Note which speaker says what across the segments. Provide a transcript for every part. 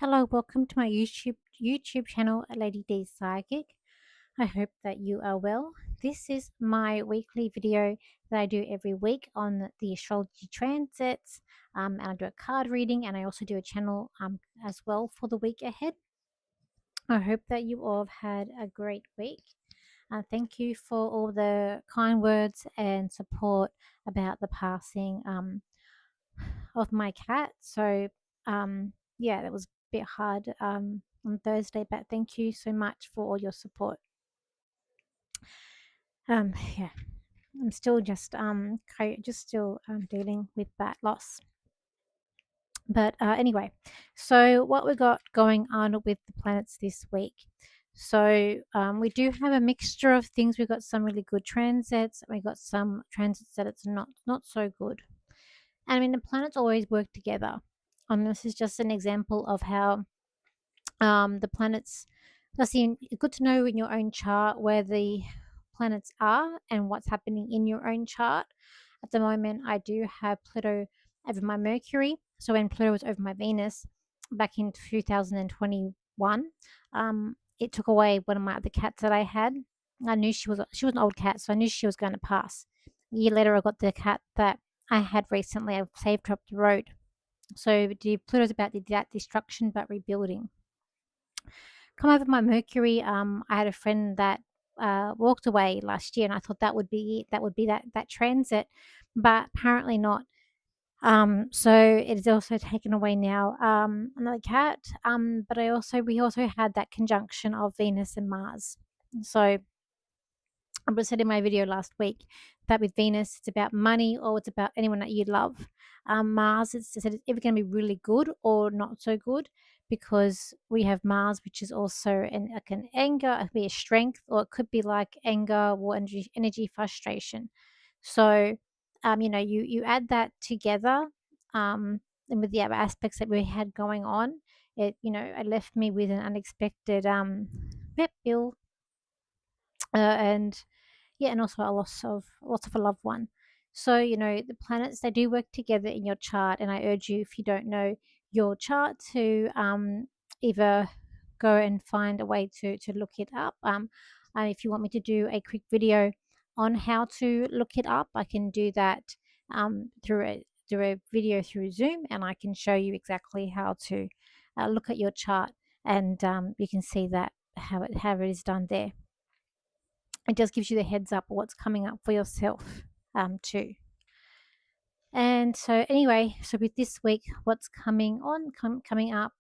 Speaker 1: Hello, welcome to my YouTube channel, Lady D Psychic. I hope that you are well. This is my weekly video that I do every week on the Astrology Transits, and I do a card reading, and I also do a channel as well for the week ahead. I hope that you all have had a great week. Thank you for all the kind words and support about the passing of my cat. Yeah, that was a bit hard on Thursday, but thank you so much for all your support. Yeah, I'm still just dealing with that loss. But anyway, so what we got going on with the planets this week? So we do have a mixture of things. We've got some really good transits. We got some transits that it's not so good. And I mean, the planets always work together. This is just an example of how the planets. That's good to know in your own chart where the planets are and what's happening in your own chart. At the moment, I do have Pluto over my Mercury. So when Pluto was over my Venus back in 2021, it took away one of my other cats that I had. I knew she was an old cat, so I knew she was going to pass. A year later, I got the cat that I had recently. I saved her up the road. So Pluto's about that destruction but rebuilding. Come over my Mercury. I had a friend that walked away last year, and I thought that would be it. That would be that transit, but apparently not. So it is also taken away now. Another cat. But we also had that conjunction of Venus and Mars. So I said in my video last week that with Venus, it's about money or it's about anyone that you love. Mars, it's either going to be really good or not so good because we have Mars, which is also like an anger, it could be a strength, or it could be like anger, war, energy frustration. So, you add that together, and with the other aspects that we had going on, it left me with an unexpected vet bill, and yeah, and also a loss of a loved one. So, the planets, they do work together in your chart, and I urge you, if you don't know your chart, to either go and find a way to look it up. If you want me to do a quick video on how to look it up, I can do that through a video through Zoom, and I can show you exactly how to look at your chart, and you can see that how it is done there. It just gives you the heads up of what's coming up for yourself too. And so anyway, so with this week, what's coming up,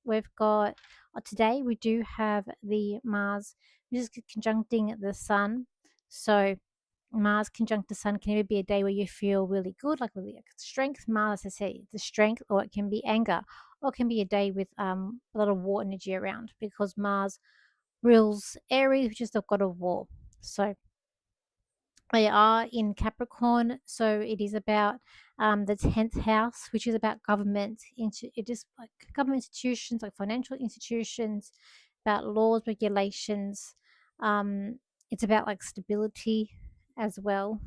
Speaker 1: we've got today we do have the Mars, which is conjuncting the Sun. So Mars conjunct the Sun can either be a day where you feel really good, like really strength. Mars, as I say, the strength, or it can be anger, or it can be a day with a lot of war energy around, because Mars rules Aries, which is the god of war. So they are in Capricorn, so it is about the 10th house, which is about government. It is like government institutions, like financial institutions, about laws, regulations. It's about like stability as well.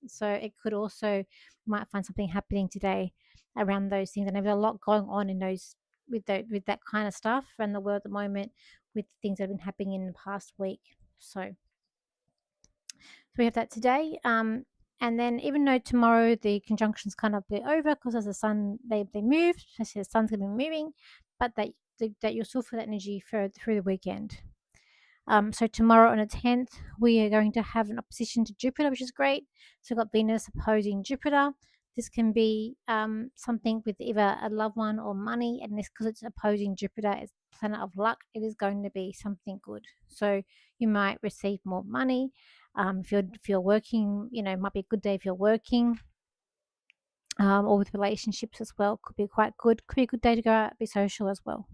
Speaker 1: So it could also, might find something happening today around those things, and there's a lot going on in those with that kind of stuff around the world at the moment, with things that have been happening in the past week. So we have that today. And then even though tomorrow the conjunction's kind of a bit over because as the sun, they moved, I say the sun's going to be moving, but that you'll still feel that energy through the weekend. So tomorrow on the 10th, we are going to have an opposition to Jupiter, which is great. So we've got Venus opposing Jupiter. This can be something with either a loved one or money, and this, because it's opposing Jupiter, it's planet of luck, it is going to be something good. So you might receive more money. If you're working, it might be a good day if you're working, or with relationships as well. Could be quite good. Could be a good day to go out, be social as well.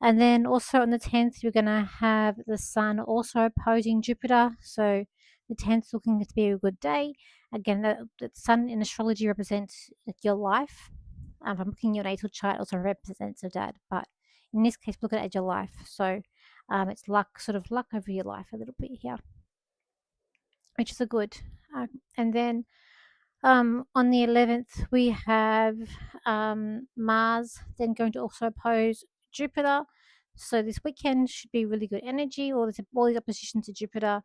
Speaker 1: And then also on the 10th, we're going to have the Sun also opposing Jupiter. So the 10th looking to be a good day. Again, the Sun in astrology represents your life. If I'm looking at your natal chart, it also represents your dad. But in this case, look at it as your life. So it's luck, sort of luck over your life a little bit here, which is a good. And then On the 11th, we have Mars then going to also oppose Jupiter. So this weekend should be really good energy. All these oppositions to Jupiter,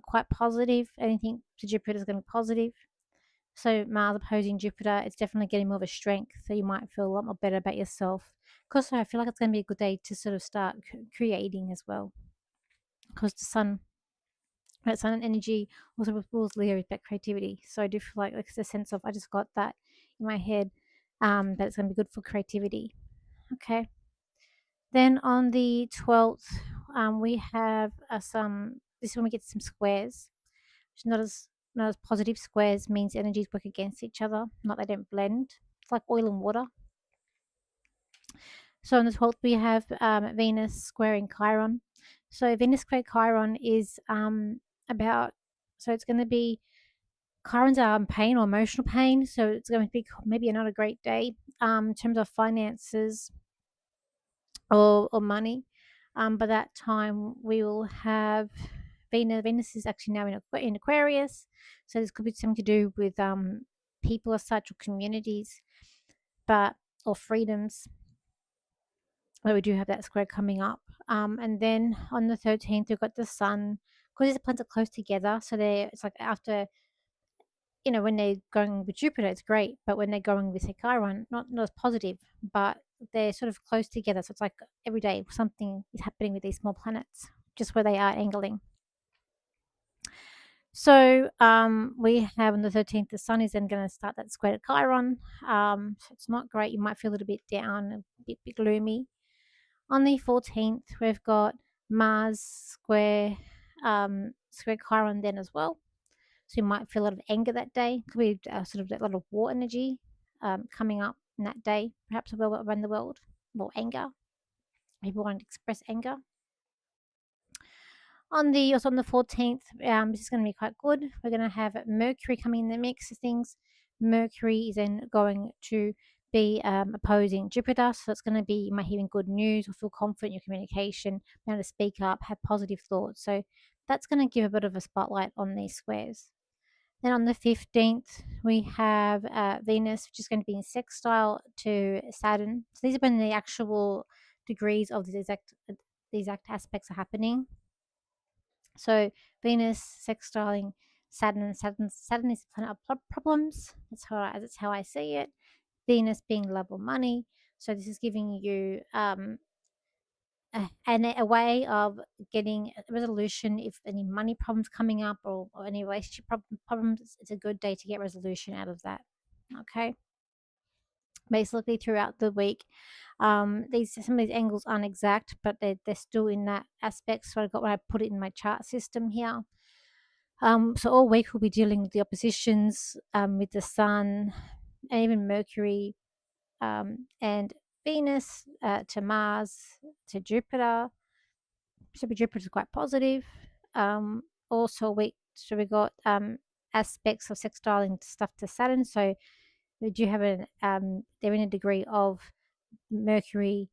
Speaker 1: quite positive. Anything to Jupiter is going to be positive. So Mars opposing Jupiter, it's definitely getting more of a strength. So you might feel a lot more better about yourself. Because I feel like it's going to be a good day to sort of start creating as well. Because the sun, that sun and energy also rules Leo with that creativity. So I do feel like it's a sense of, I just got that in my head, that it's going to be good for creativity. Okay. Then on the 12th, we have this is when we get some squares. It's not as positive. Squares means energies work against each other, not they don't blend. It's like oil and water. So on the 12th, we have Venus squaring Chiron. So Venus square Chiron is about, so it's going to be, Chiron's pain or emotional pain. So it's going to be maybe not a great day in terms of finances or money. By that time, we will have Venus. Venus is actually now in Aquarius. So this could be something to do with people as such or communities, but or freedoms. But we do have that square coming up. And then on the 13th, we've got the sun, because these planets are close together. So it's like after, when they're going with Jupiter, it's great. But when they're going with, say, Chiron, not as positive, but they're sort of close together. So it's like every day something is happening with these small planets, just where they are angling. So we have on the 13th, the sun is then going to start that square to Chiron. So it's not great. You might feel a little bit down, a bit gloomy. On the 14th, we've got Mars square Chiron then as well. So you might feel a lot of anger that day. Could be sort of that lot of war energy coming up in that day, perhaps around the world. More anger. People want to express anger. Also on the 14th, this is going to be quite good. We're going to have Mercury coming in the mix of things. Mercury is then going to be opposing Jupiter, so it's going to be, you might hearing good news or feel confident in your communication, be able to speak up, have positive thoughts. So that's going to give a bit of a spotlight on these squares. Then on the 15th, we have Venus, which is going to be in sextile to Saturn. So these are when the actual degrees of the exact aspects are happening. So Venus sextiling Saturn, and Saturn is the planet of problems. That's how I see it. Venus being love or money. So this is giving you a way of getting a resolution if any money problems coming up, or any relationship problems. It's a good day to get resolution out of that. Okay. Basically throughout the week, some of these angles aren't exact, but they're still in that aspect. So I got when I put it in my chart system here. So all week we'll be dealing with the oppositions with the sun and even Mercury and Venus to Mars to Jupiter. So Jupiter is quite positive. Also, we got aspects of sextiling stuff to Saturn. So we do have they're in a degree of Mercury,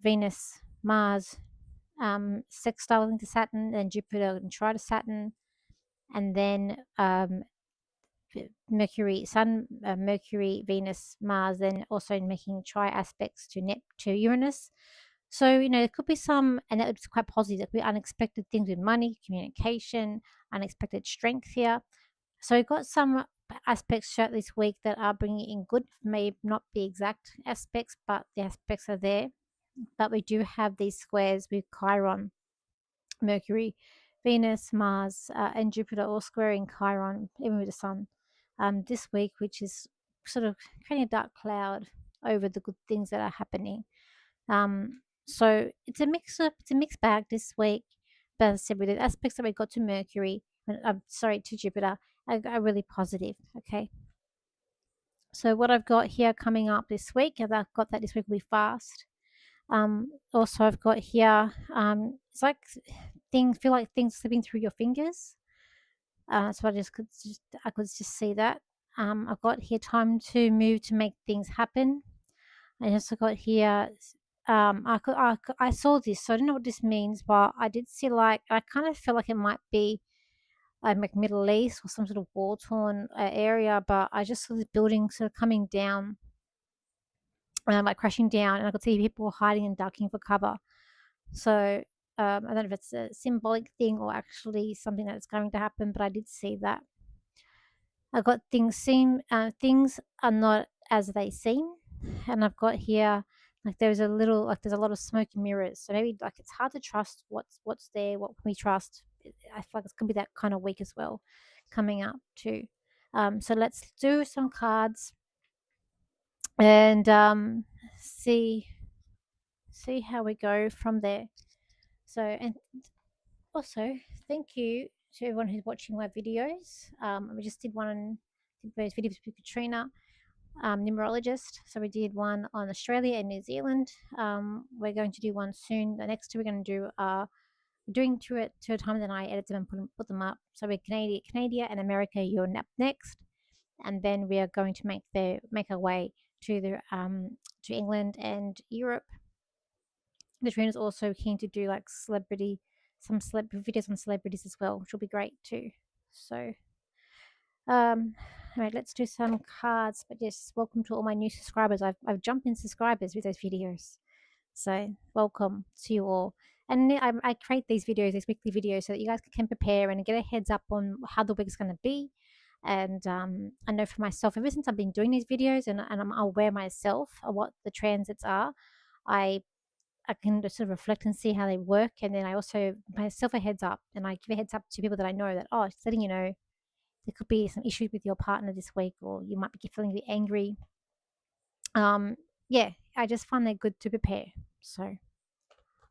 Speaker 1: Venus, Mars, sextiling to Saturn, then Jupiter and try to Saturn, and then Mercury, Sun, Mercury, Venus, Mars, then also making tri aspects to Uranus. So there could be some, and it's quite positive. There could be unexpected things with money, communication, unexpected strength here. So we've got some aspects throughout this week that are bringing in good. May not be exact aspects, but the aspects are there. But we do have these squares with Chiron, Mercury, Venus, Mars, and Jupiter all squaring Chiron, even with the Sun, this week, which is sort of creating a dark cloud over the good things that are happening. So it's a mixed bag this week. But as I said, with the aspects that we got to Mercury, to Jupiter, are really positive. Okay. So what I've got here coming up this week, as I've got that this week will be fast. Also I've got here, it's like feel like things slipping through your fingers. So I could just see that. I've got here time to move to make things happen. I also got here, I saw this, so I don't know what this means, but I did see, like, I kind of feel like it might be like Middle East or some sort of war torn area. But I just saw this building sort of coming down, like crashing down, and I could see people hiding and ducking for cover. So I don't know if it's a symbolic thing or actually something that's going to happen, but I did see that. I got things are not as they seem, and I've got here like there's a lot of smoke and mirrors. So maybe like it's hard to trust what's there, what can we trust. I feel like it's gonna be that kind of week as well, coming up too. So let's do some cards and see how we go from there. So and also thank you to everyone who's watching my videos. We just did those videos with Katrina, numerologist. So we did one on Australia and New Zealand. We're going to do one soon. The next two we're going to do are doing two at a time. Then I edit them and put them up. So we're Canada and America. You're next, and then we are going to make our way to the to England and Europe. Katrina is also keen to do like some videos on celebrities as well, which will be great too. So um, all right, let's do some cards. But yes, welcome to all my new subscribers. I've jumped in subscribers with those videos, so welcome to you all. And I create these weekly videos, so that you guys can prepare and get a heads up on how the week's going to be. And I know for myself, ever since I've been doing these videos and I'm aware myself of what the transits are, I I can just sort of reflect and see how they work. And then I also myself a heads up, and I give a heads up to people that I know that, oh, it's letting you know there could be some issues with your partner this week, or you might be feeling a bit angry. Um, yeah, I just find they're good to prepare. So,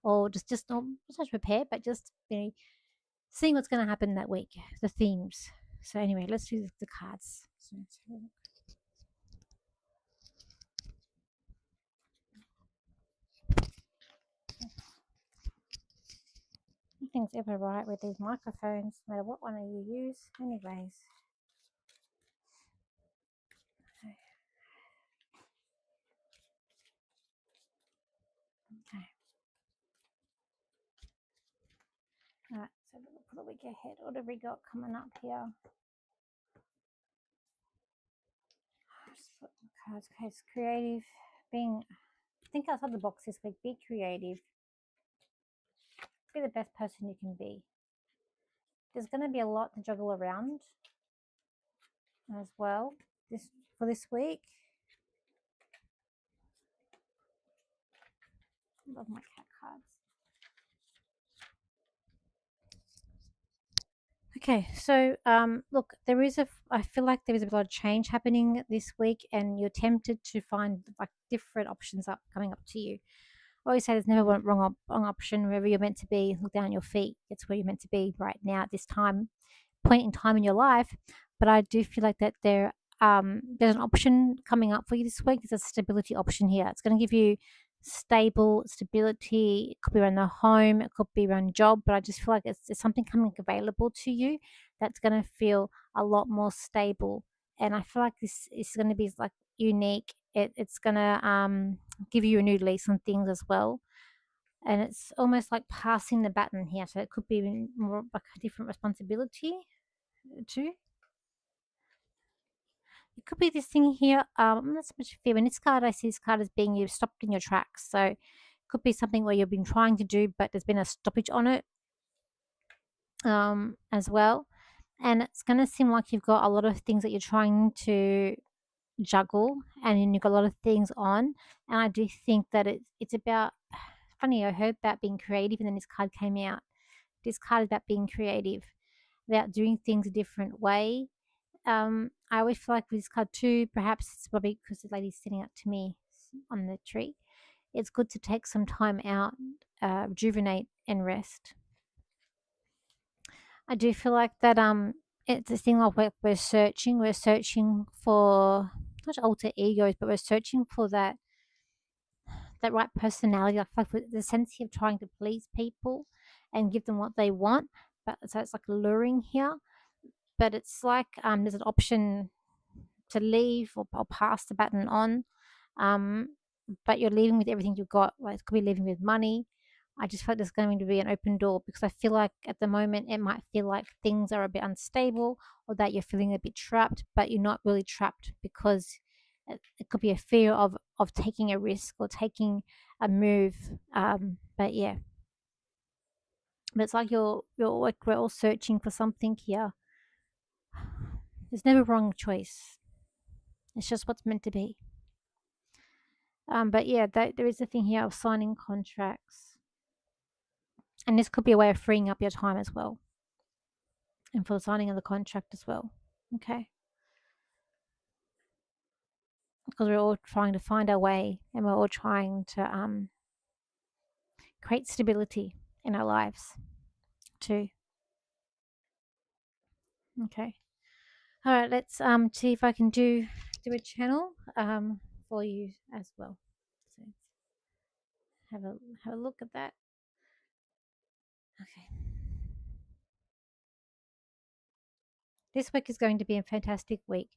Speaker 1: or just not to prepare, but just seeing what's going to happen that week, the themes. So anyway, let's do the cards. So, nothing's ever right with these microphones, no matter what one you use. Anyways. Okay. Alright, so look for the week ahead. What have we got coming up here? Just put the cards. Okay, it's creative. Think outside the box this week. Be creative. Be the best person you can be. There's going to be a lot to juggle around as well this week. I love my cat cards. Okay, so look, I feel like there is a lot of change happening this week, and you're tempted to find like different options coming up to you. I always say there's never one wrong option. Wherever you're meant to be, look down at your feet. It's where you're meant to be right now at this point in time in your life. But I do feel like that there's an option coming up for you this week. There's a stability option here. It's going to give you stability. It could be around the home, it could be around job, but I just feel like there's something coming available to you that's going to feel a lot more stable. And I feel like this is going to be like unique. It's going to give you a new lease on things as well. And it's almost like passing the baton here. So it could be more like a different responsibility too. It could be this thing here. I'm not so much fear. In this card, I see this card as being you stopped in your tracks. So it could be something where you've been trying to do, but there's been a stoppage on it as well. And it's going to seem like you've got a lot of things that you're trying to juggle, and then you've got a lot of things on. And I do think that it's about, funny, I heard about being creative, and then this card came out. This card is about being creative, about doing things a different way. I always feel like with this card too, perhaps it's probably because the lady's sitting up to me on the tree. It's good to take some time out, rejuvenate and rest. I do feel like that it's a thing like we're searching for not alter egos, but we're searching for that right personality. I feel like the sense of trying to please people and give them what they want, but so it's like luring here. But it's like there's an option to leave or pass the baton on, but you're leaving with everything you've got. Like it could be leaving with money. I just feel like there's going to be an open door, because I feel like at the moment it might feel like things are a bit unstable, or that you're feeling a bit trapped, but you're not really trapped, because it could be a fear of taking a risk or taking a move. But yeah, but it's like you're like we're all searching for something here. There's never wrong choice. It's just what's meant to be. But yeah, there is a thing here of signing contracts, and this could be a way of freeing up your time as well, and for the signing of the contract as well. Okay, because we're all trying to find our way, and we're all trying to create stability in our lives too. Okay. All right. Let's see if I can do a channel for you as well. So have a look at that. Okay. This week is going to be a fantastic week,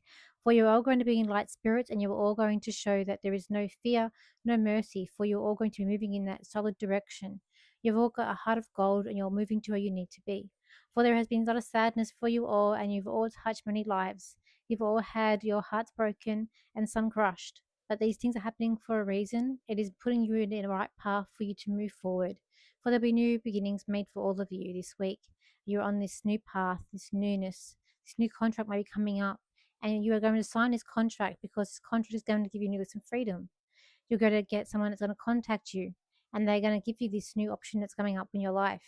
Speaker 1: for you're all going to be in light spirits, and you're all going to show that there is no fear, no mercy, for you're all going to be moving in that solid direction. You've all got a heart of gold, and you're moving to where you need to be. For there has been a lot of sadness for you all, and you've all touched many lives. You've all had your hearts broken and some crushed. But these things are happening for a reason. It is putting you in the right path for you to move forward. For there'll be new beginnings made for all of you this week. You're on this new path, this newness. This new contract might be coming up, and you are going to sign this contract, because this contract is going to give you some freedom. You're going to get someone that's going to contact you, and they're going to give you this new option that's coming up in your life.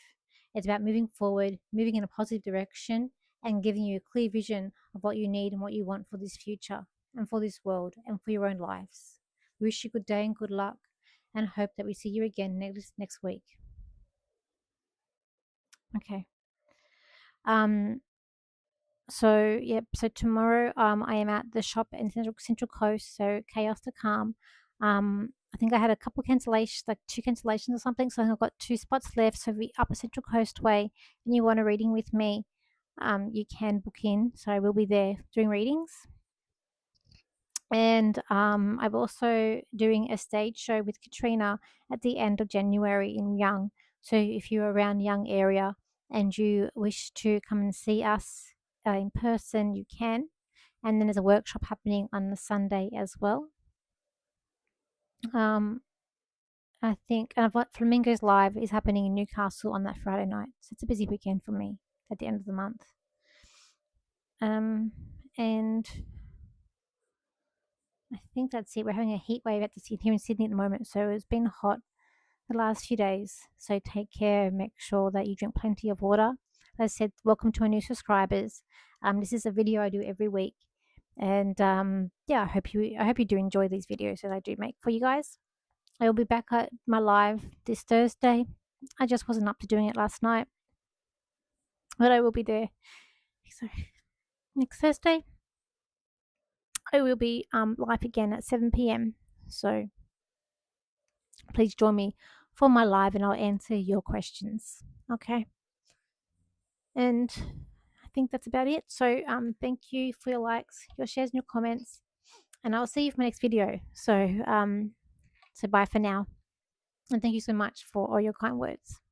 Speaker 1: It's about moving forward, moving in a positive direction, and giving you a clear vision of what you need and what you want for this future, and for this world, and for your own lives. We wish you good day and good luck, and hope that we see you again next week. Okay. Um, so tomorrow I am at the shop in Central Coast, so Chaos to Calm. I think I had a couple cancellations, like two cancellations or something, so I've got two spots left. So if you're up a Central Coast way and you want a reading with me, you can book in. So I will be there doing readings. And I'm also doing a stage show with Katrina at the end of January in Young. So if you're around Young area and you wish to come and see us in person, you can. And then there's a workshop happening on the Sunday as well. I think Flamingos Live is happening in Newcastle on that Friday night. So it's a busy weekend for me at the end of the month. And I think that's it. We're having a heat wave here in Sydney at the moment, so it's been hot the last few days. So take care. Make sure that you drink plenty of water. As I said, welcome to our new subscribers. This is a video I do every week, and yeah, I hope you do enjoy these videos that I do make for you guys. I will be back at my live this Thursday. I just wasn't up to doing it last night, but I will be there. So next Thursday, I will be live again at 7 p.m. So please join me for my live, and I'll answer your questions. Okay. And I think that's about it. So thank you for your likes, your shares, and your comments. And I'll see you for my next video. So bye for now. And thank you so much for all your kind words.